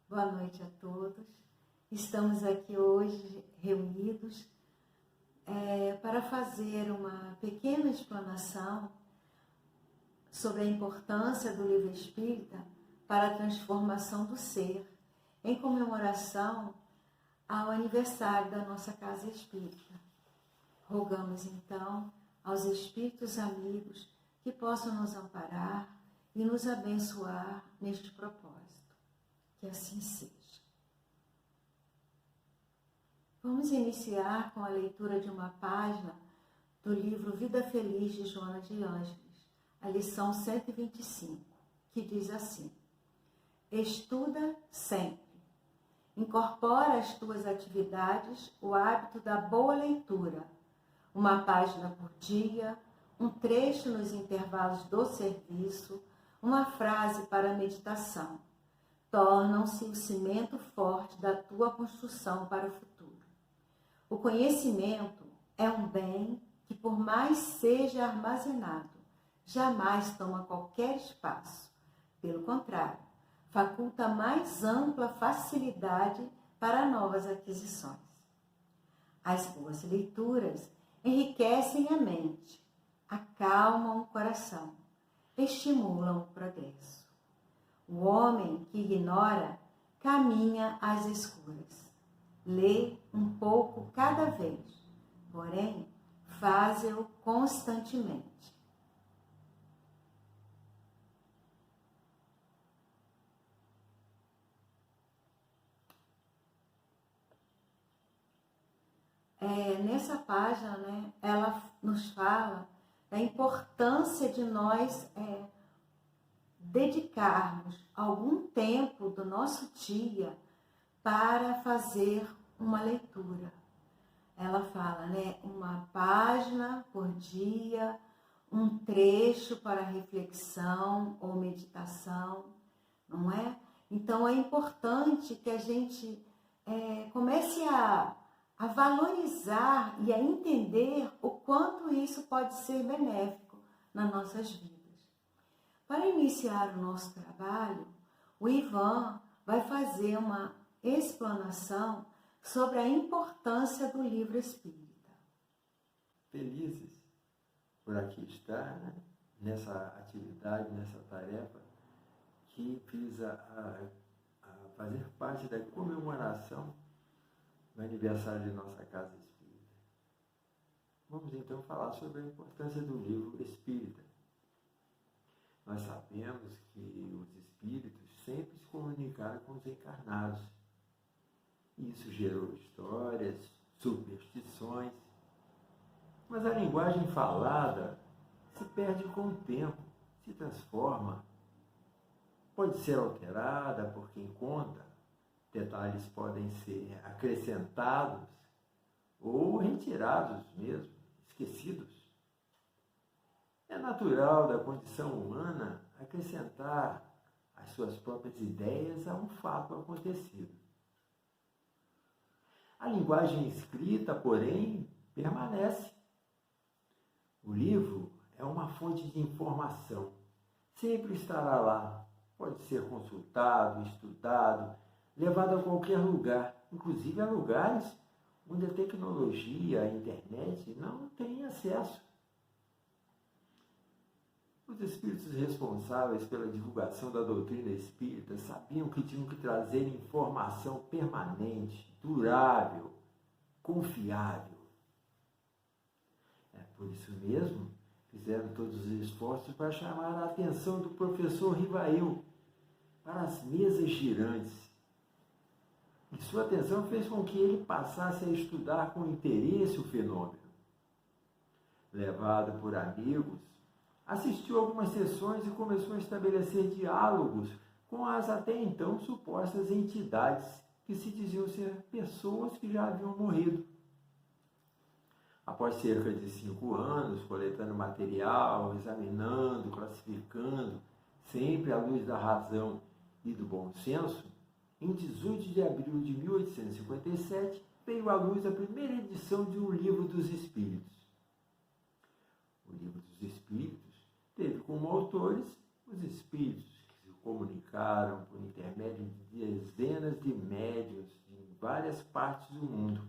Boa noite a todos. Estamos aqui hoje reunidos para fazer uma pequena explanação sobre a importância do livro espírita para a transformação do ser, em comemoração ao aniversário da nossa Casa Espírita. Rogamos então aos espíritos amigos que possam nos amparar e nos abençoar neste propósito. Que assim seja. Vamos iniciar com a leitura de uma página do livro Vida Feliz de Joana de Ângeles, a lição 125, que diz assim: estuda sempre. Incorpora às tuas atividades o hábito da boa leitura, uma página por dia, um trecho nos intervalos do serviço, uma frase para a meditação. Tornam-se o cimento forte da tua construção para o futuro. O conhecimento é um bem que, por mais seja armazenado, jamais toma qualquer espaço. Pelo contrário, faculta mais ampla facilidade para novas aquisições. As boas leituras enriquecem a mente, acalmam o coração, estimulam o progresso. O homem que ignora caminha às escuras. Lê um pouco cada vez, porém, faze-o constantemente. Nessa página, ela nos fala da importância de nós dedicarmos algum tempo do nosso dia para fazer uma leitura. Ela fala, uma página por dia, um trecho para reflexão ou meditação, não é? Então é importante que a gente comece a valorizar e a entender o quanto isso pode ser benéfico nas nossas vidas. Para iniciar o nosso trabalho, o Ivan vai fazer uma explanação sobre a importância do livro espírita. Felizes por aqui estar, nessa atividade, nessa tarefa que visa a fazer parte da comemoração do aniversário de nossa Casa Espírita. Vamos então falar sobre a importância do livro espírita. Nós sabemos que os espíritos sempre se comunicaram com os encarnados. Isso gerou histórias, superstições, mas a linguagem falada se perde com o tempo, se transforma, pode ser alterada por quem conta, detalhes podem ser acrescentados ou retirados mesmo, esquecidos. É natural da condição humana acrescentar as suas próprias ideias a um fato acontecido. A linguagem escrita, porém, permanece. O livro é uma fonte de informação. Sempre estará lá. Pode ser consultado, estudado, levado a qualquer lugar, inclusive a lugares onde a tecnologia, a internet, não tem acesso. Os espíritos responsáveis pela divulgação da doutrina espírita sabiam que tinham que trazer informação permanente, durável, confiável. Por isso mesmo, fizeram todos os esforços para chamar a atenção do professor Rivail para as mesas girantes. E sua atenção fez com que ele passasse a estudar com interesse o fenômeno. Levado por amigos, assistiu a algumas sessões e começou a estabelecer diálogos com as até então supostas entidades que se diziam ser pessoas que já haviam morrido. Após cerca de 5 anos, coletando material, examinando, classificando, sempre à luz da razão e do bom senso, em 18 de abril de 1857, veio à luz a primeira edição de O Livro dos Espíritos. O Livro dos Espíritos teve como autores os espíritos que se comunicaram por intermédio de dezenas de médiuns em várias partes do mundo.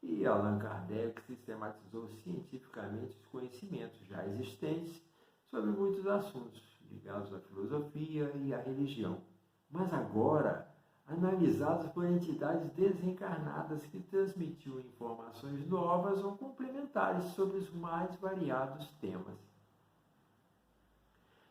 E Allan Kardec sistematizou cientificamente os conhecimentos já existentes sobre muitos assuntos ligados à filosofia e à religião, mas agora analisados por entidades desencarnadas que transmitiam informações novas ou complementares sobre os mais variados temas.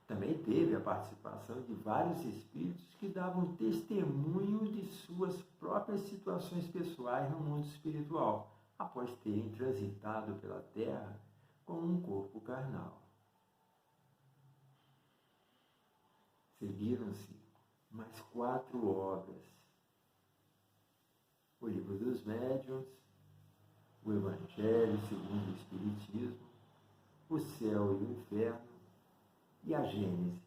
Também teve a participação de vários espíritos que davam testemunho de suas próprias situações pessoais no mundo espiritual, após terem transitado pela Terra com um corpo carnal. Seguiram-se mais 4 obras: o Livro dos Médiuns, o Evangelho segundo o Espiritismo, o Céu e o Inferno e a Gênese,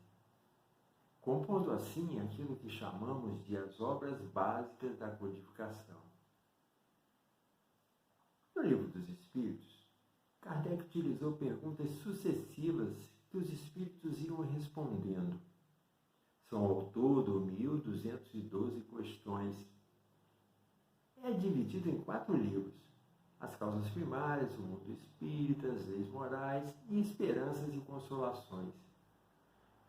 compondo assim aquilo que chamamos de as obras básicas da codificação. No Livro dos Espíritos, Kardec utilizou perguntas sucessivas que os espíritos iam respondendo. São ao todo 1.212 questões. É dividido em 4 livros: as causas primárias, o mundo espírita, as leis morais e esperanças e consolações.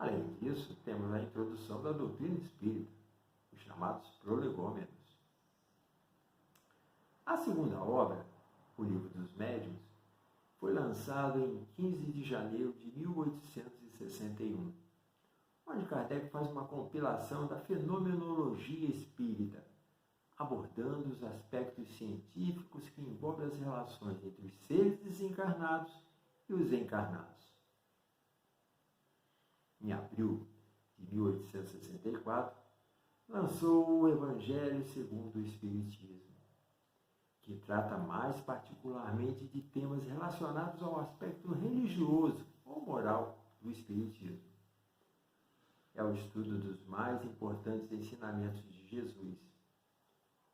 Além disso, temos a introdução da doutrina espírita, os chamados prolegômenos. A segunda obra, o Livro dos Médiuns, foi lançado em 15 de janeiro de 1861, onde Kardec faz uma compilação da fenomenologia espírita, abordando os aspectos científicos que envolvem as relações entre os seres desencarnados e os encarnados. Em abril de 1864, lançou o Evangelho segundo o Espiritismo, que trata mais particularmente de temas relacionados ao aspecto religioso ou moral do Espiritismo. É o estudo dos mais importantes ensinamentos de Jesus.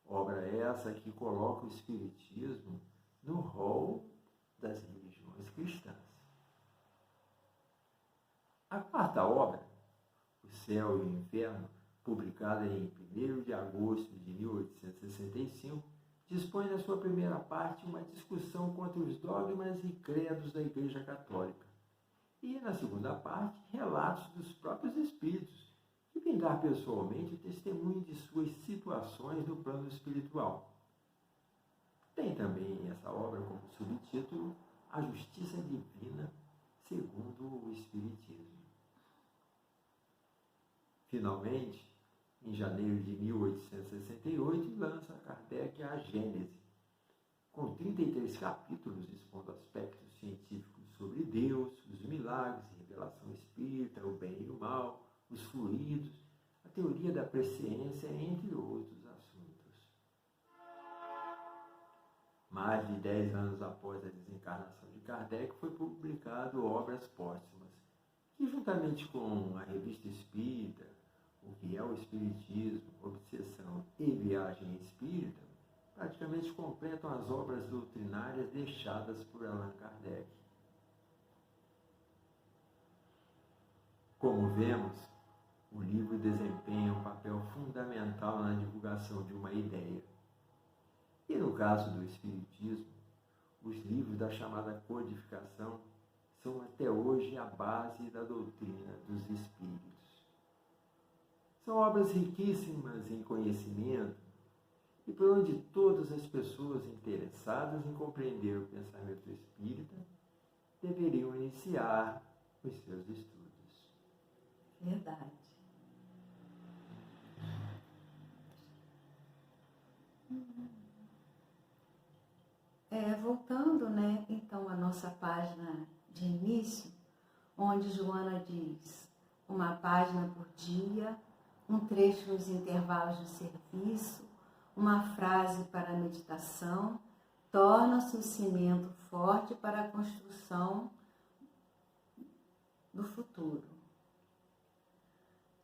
Obra essa que coloca o Espiritismo no rol das religiões cristãs. A quarta obra, O Céu e o Inferno, publicada em 1º de agosto de 1865, dispõe na sua primeira parte uma discussão contra os dogmas e credos da Igreja Católica. E, na segunda parte, relatos dos próprios espíritos, que vêm dar pessoalmente testemunho de suas situações no plano espiritual. Tem também essa obra como subtítulo A Justiça Divina segundo o Espiritismo. Finalmente, em janeiro de 1868, lança Kardec a Gênese, com 33 capítulos expondo aspectos científicos sobre Deus, os milagres, revelação espírita, o bem e o mal, os fluidos, a teoria da presciência, entre outros assuntos. Mais de 10 anos após a desencarnação de Kardec, foi publicado Obras Póstumas, que juntamente com a Revista Espírita, O que é o Espiritismo, Obsessão e Viagem Espírita, praticamente completam as obras doutrinárias deixadas por Allan Kardec. Como vemos, o livro desempenha um papel fundamental na divulgação de uma ideia. E no caso do Espiritismo, os livros da chamada codificação são até hoje a base da doutrina dos Espíritos. São obras riquíssimas em conhecimento e por onde todas as pessoas interessadas em compreender o pensamento espírita deveriam iniciar os seus estudos. Verdade. Voltando, então, à nossa página de início, onde Joana diz uma página por dia, um trecho nos intervalos do serviço, uma frase para a meditação, torna-se o cimento forte para a construção do futuro.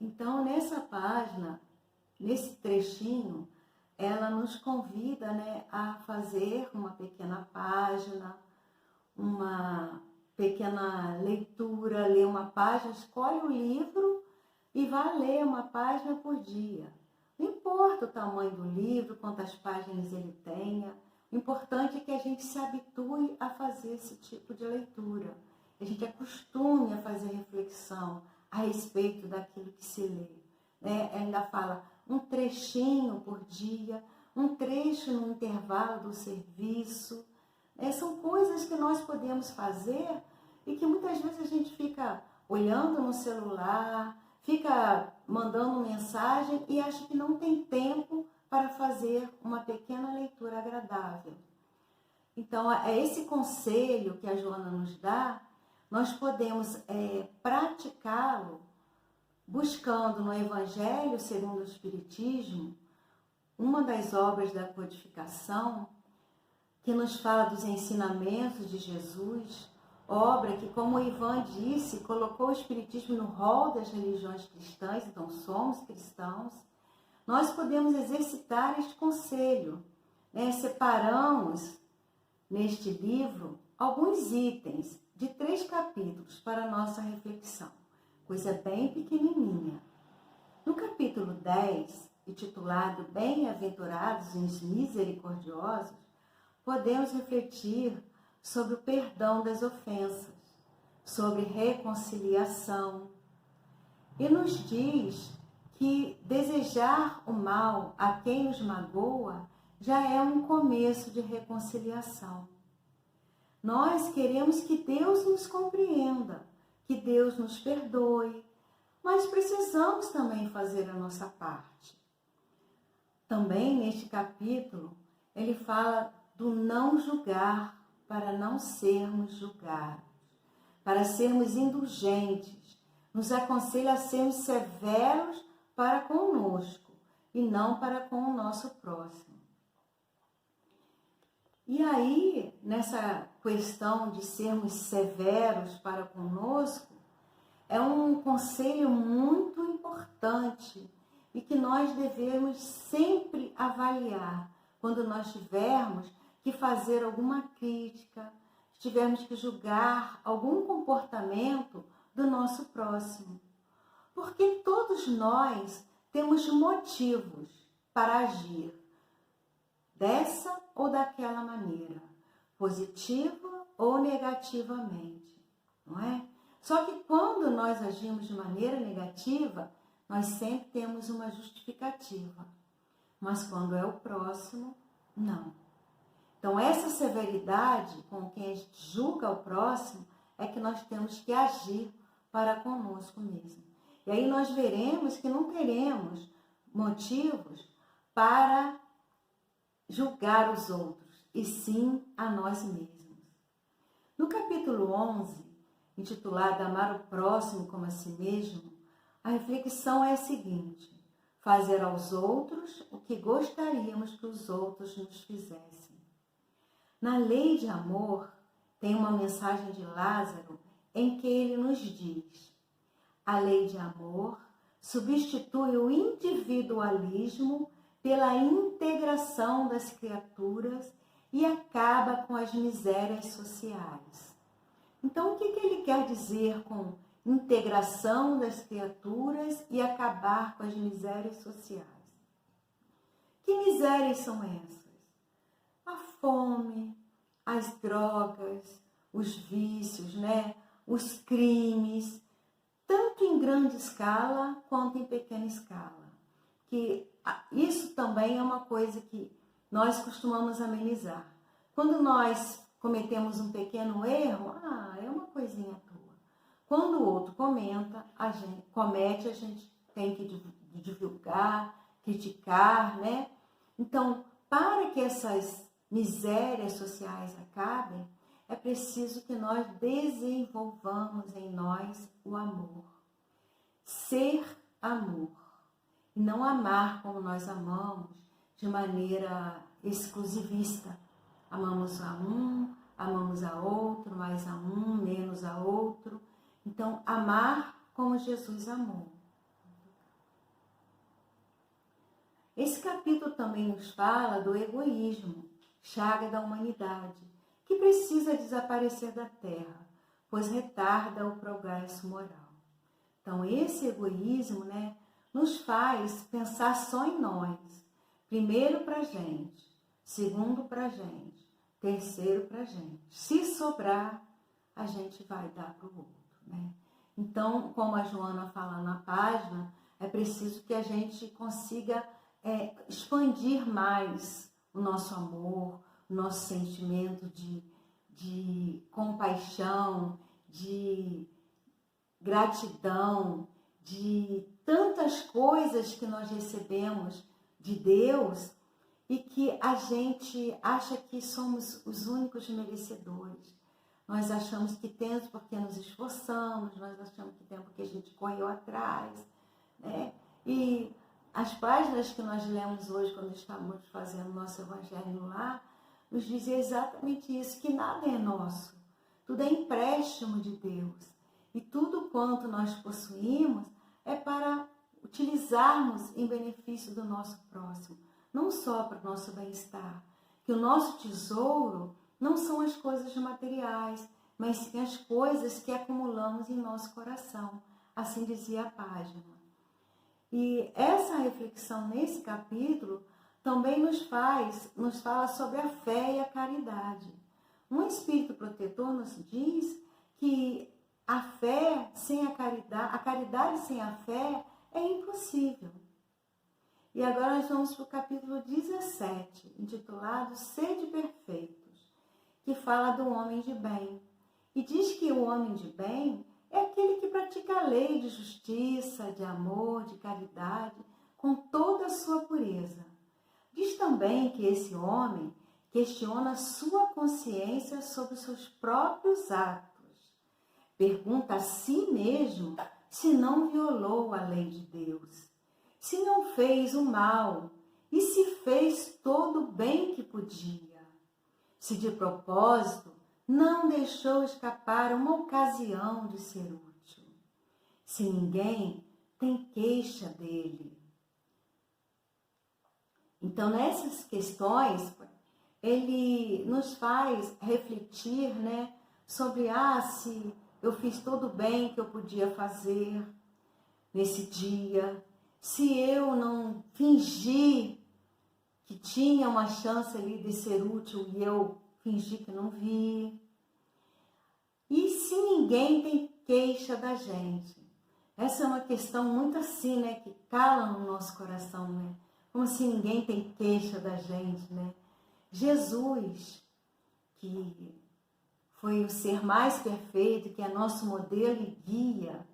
Então, nessa página, nesse trechinho, ela nos convida, a fazer uma pequena página, uma pequena leitura, ler uma página, escolhe o livro e vá ler uma página por dia. Não importa o tamanho do livro, quantas páginas ele tenha, o importante é que a gente se habitue a fazer esse tipo de leitura. A gente acostume a fazer reflexão a respeito daquilo que se lê. Ainda fala um trechinho por dia, um trecho no intervalo do serviço. São coisas que nós podemos fazer e que muitas vezes a gente fica olhando no celular, fica mandando mensagem e acha que não tem tempo para fazer uma pequena leitura agradável. Então, é esse conselho que a Joana nos dá, nós podemos praticá-lo buscando no Evangelho segundo o Espiritismo, uma das obras da codificação, que nos fala dos ensinamentos de Jesus, obra que, como o Ivan disse, colocou o Espiritismo no rol das religiões cristãs, então somos cristãos. Nós podemos exercitar este conselho. Separamos neste livro alguns itens de 3 capítulos para a nossa reflexão, coisa bem pequenininha. No capítulo 10, intitulado Bem-aventurados os misericordiosos, podemos refletir sobre o perdão das ofensas, sobre reconciliação. E nos diz que desejar o mal a quem nos magoa já é um começo de reconciliação. Nós queremos que Deus nos compreenda, que Deus nos perdoe, mas precisamos também fazer a nossa parte. Também neste capítulo, ele fala do não julgar para não sermos julgados, para sermos indulgentes. Nos aconselha a sermos severos para conosco e não para com o nosso próximo. E aí, nessa questão de sermos severos para conosco, é um conselho muito importante e que nós devemos sempre avaliar quando nós tivermos que fazer alguma crítica, tivermos que julgar algum comportamento do nosso próximo. Porque todos nós temos motivos para agir dessa ou daquela maneira, positiva ou negativamente, não é? Só que quando nós agimos de maneira negativa, nós sempre temos uma justificativa. Mas quando é o próximo, não. Então, essa severidade com quem a gente julga o próximo é que nós temos que agir para conosco mesmo. E aí nós veremos que não teremos motivos para julgar os outros, e sim a nós mesmos. No capítulo 11, intitulado Amar o Próximo como a si mesmo, a reflexão é a seguinte: fazer aos outros o que gostaríamos que os outros nos fizessem. Na lei de amor, tem uma mensagem de Lázaro em que ele nos diz: a lei de amor substitui o individualismo pela integração das criaturas e acaba com as misérias sociais. Então, o que ele quer dizer com integração das criaturas e acabar com as misérias sociais? Que misérias são essas? A fome, as drogas, os vícios, os crimes, tanto em grande escala quanto em pequena escala. Que isso também é uma coisa que nós costumamos amenizar. Quando nós cometemos um pequeno erro, é uma coisinha à toa. Quando o outro comete, a gente tem que divulgar, criticar, Então, para que essas misérias sociais acabem, é preciso que nós desenvolvamos em nós o amor. Ser amor. E não amar como nós amamos, de maneira exclusivista. Amamos a um, amamos a outro, mais a um, menos a outro. Então, amar como Jesus amou. Esse capítulo também nos fala do egoísmo, chaga da humanidade, que precisa desaparecer da Terra, pois retarda o progresso moral. Então, esse egoísmo, né, nos faz pensar só em nós. Primeiro para a gente, segundo para a gente, terceiro para a gente. Se sobrar, a gente vai dar para o outro, né? Então, como a Joana fala na página, é preciso que a gente consiga expandir mais o nosso amor, o nosso sentimento de compaixão, de gratidão, de tantas coisas que nós recebemos de Deus e que a gente acha que somos os únicos merecedores. Nós achamos que temos porque nos esforçamos, nós achamos que temos porque a gente correu atrás, né? E as páginas que nós lemos hoje, quando estamos fazendo nosso Evangelho no Lar, nos dizem exatamente isso, que nada é nosso, tudo é empréstimo de Deus. E tudo quanto nós possuímos é para utilizarmos em benefício do nosso próximo, não só para o nosso bem-estar. Que o nosso tesouro não são as coisas materiais, mas sim as coisas que acumulamos em nosso coração. Assim dizia a página. E essa reflexão nesse capítulo também nos fala sobre a fé e a caridade. Um espírito protetor nos diz que a fé sem a caridade sem a fé é impossível. E agora nós vamos para o capítulo 17, intitulado Sede Perfeitos, que fala do homem de bem. E diz que o homem de bem é aquele que pratica a lei de justiça, de amor, de caridade, com toda a sua pureza. Diz também que esse homem questiona sua consciência sobre os seus próprios atos. Pergunta a si mesmo se não violou a lei de Deus, se não fez o mal e se fez todo o bem que podia, se de propósito não deixou escapar uma ocasião de ser útil, se ninguém tem queixa dele. Então, nessas questões, ele nos faz refletir, né, sobre se eu fiz todo o bem que eu podia fazer nesse dia, se eu não fingi que tinha uma chance ali de ser útil e eu fingi que não vi. E se ninguém tem queixa da gente? Essa é uma questão muito assim, né, que cala no nosso coração, né? Como se ninguém tem queixa da gente, né? Jesus, que foi o ser mais perfeito, que é nosso modelo e guia.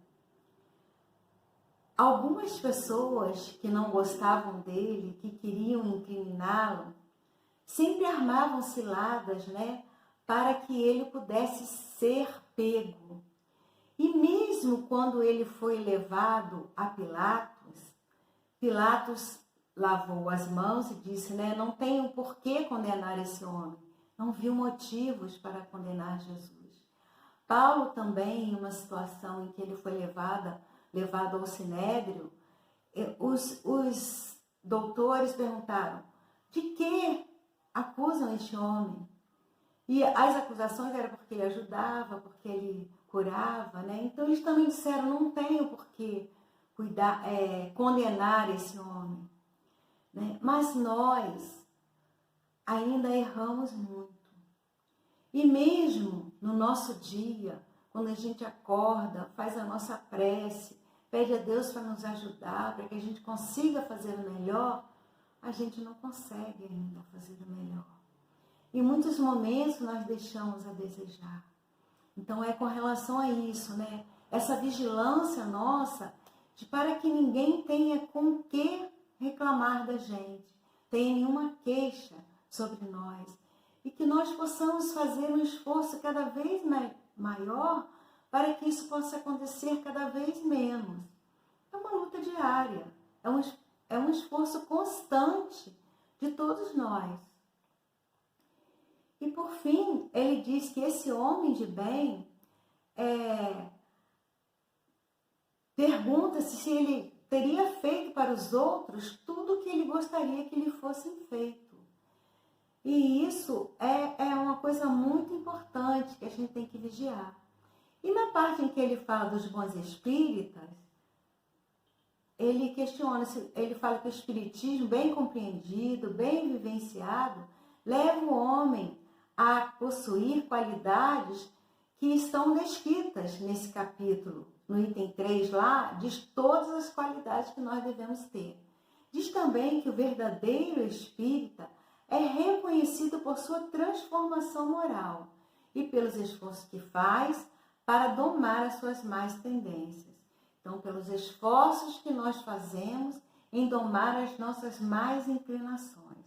Algumas pessoas que não gostavam dele, que queriam incriminá-lo, sempre armavam ciladas, né, para que ele pudesse ser pego. E mesmo quando ele foi levado a Pilatos lavou as mãos e disse, né, não tenho por que condenar esse homem. Não viu motivos para condenar Jesus. Paulo também, em uma situação em que ele foi levado ao Sinédrio, os doutores perguntaram, de que acusam este homem? E as acusações eram porque ele ajudava, porque ele curava, né? Então eles também disseram, não tenho por que condenar esse homem, né? Mas nós ainda erramos muito. E mesmo no nosso dia, quando a gente acorda, faz a nossa prece, pede a Deus para nos ajudar, para que a gente consiga fazer o melhor, a gente não consegue ainda fazer o melhor. Em muitos momentos nós deixamos a desejar. Então é com relação a isso, né? Essa vigilância nossa, para que ninguém tenha com o que reclamar da gente, tenha nenhuma queixa sobre nós. E que nós possamos fazer um esforço cada vez maior para que isso possa acontecer cada vez menos. É uma luta diária, é um esforço constante de todos nós. E por fim, ele diz que esse homem de bem pergunta-se se ele teria feito para os outros tudo o que ele gostaria que lhe fossem feito. E isso é uma coisa muito importante que a gente tem que vigiar. E na parte em que ele fala dos bons espíritos, ele questiona, ele fala que o espiritismo, bem compreendido, bem vivenciado, leva o homem a possuir qualidades que estão descritas nesse capítulo. No item 3 lá, diz todas as qualidades que nós devemos ter. Diz também que o verdadeiro espírita é reconhecido por sua transformação moral e pelos esforços que faz para domar as suas más tendências. Então, pelos esforços que nós fazemos em domar as nossas más inclinações.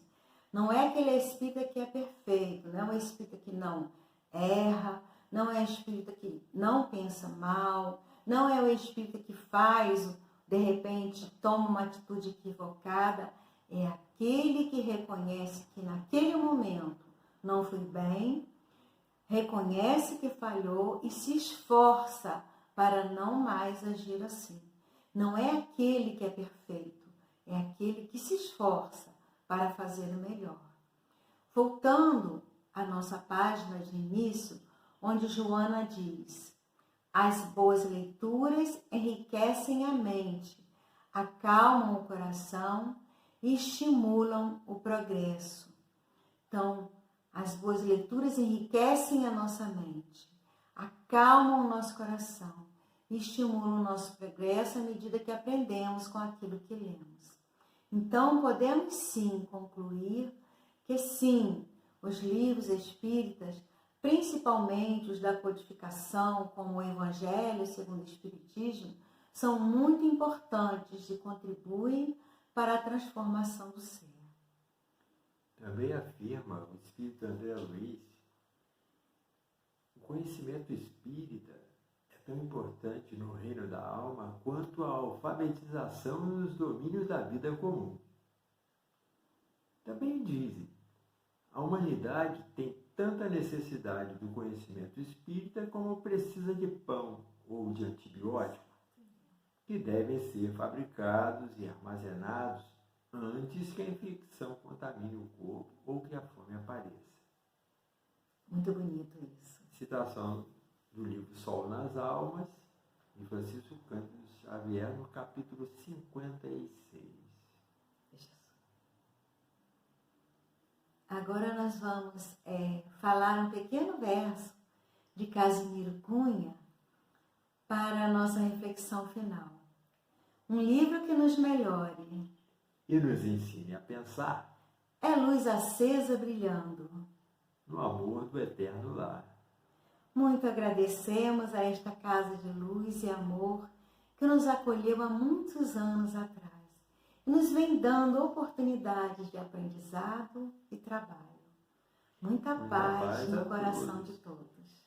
Não é aquele espírita que é perfeito, não é um espírita que não erra, não é um espírita que não pensa mal, não é o espírita que faz, de repente, toma uma atitude equivocada. É aquele que reconhece que naquele momento não foi bem, reconhece que falhou e se esforça para não mais agir assim. Não é aquele que é perfeito, é aquele que se esforça para fazer o melhor. Voltando à nossa página de início, onde Joana diz: as boas leituras enriquecem a mente, acalmam o coração e estimulam o progresso. Então, as boas leituras enriquecem a nossa mente, acalmam o nosso coração e estimulam o nosso progresso à medida que aprendemos com aquilo que lemos. Então, podemos sim concluir que sim, os livros espíritas, principalmente os da codificação, como o Evangelho segundo o Espiritismo, são muito importantes e contribuem para a transformação do ser. Também afirma o espírito André Luiz, o conhecimento espírita é tão importante no reino da alma quanto a alfabetização nos domínios da vida comum. Também dizem, a humanidade tem tanta necessidade do conhecimento espírita como precisa de pão ou de antibiótico, que devem ser fabricados e armazenados antes que a infecção contamine o corpo ou que a fome apareça. Muito bonito isso. Citação do livro Sol nas Almas, de Francisco Cândido Xavier, no capítulo 56. Agora nós vamos falar um pequeno verso de Casimiro Cunha para a nossa reflexão final. Um livro que nos melhore e nos ensine a pensar é luz acesa brilhando no amor do eterno lar. Muito agradecemos a esta casa de luz e amor que nos acolheu há muitos anos atrás e nos vem dando oportunidades de aprendizado e trabalho. Muita paz no coração de todos.